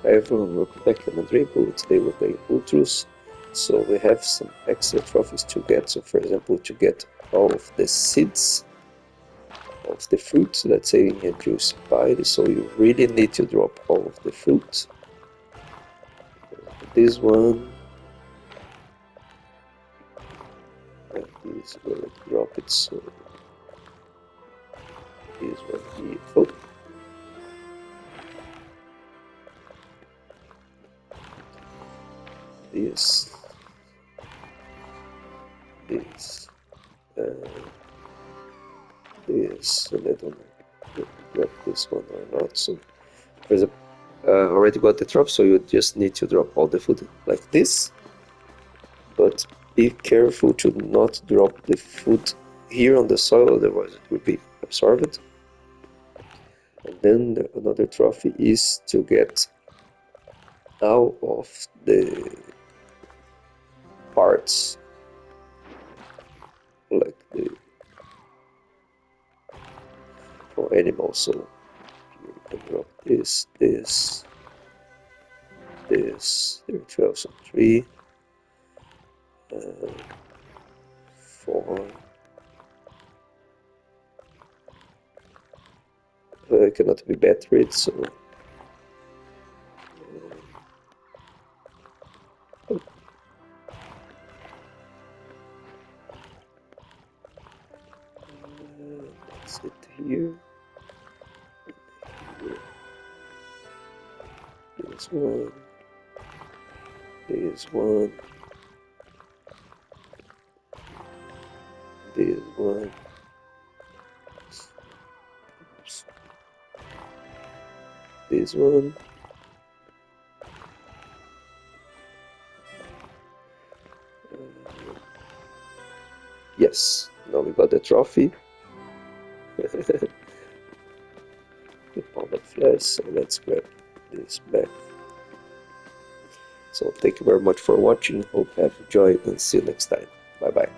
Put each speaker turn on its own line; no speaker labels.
Hi everyone, welcome back to Metroidvania. Today we're playing Ultros. So we have some extra trophies to get. So for example, to get all of the seeds of the fruits, let's say in a juice pie, so you really need to drop all of the fruits. This one, and this will drop it, so this one here. Oh. This, this, and this, and I don't know if you drop this one or not. So, for example, already got the drop, so you just need to drop all the food like this. But be careful to not drop the food here on the soil, otherwise it will be absorbed. And then another trophy is to get out of the parts, like the for animals. So you can drop this, this, this. There are 12, so 3, 4. Cannot be battered, so that's it here. This one, this one, this one. Oops. This one. Yes, now we got the trophy. The pound of flesh, so let's grab this back. So thank you very much for watching, hope you have enjoyed and see you next time. Bye bye.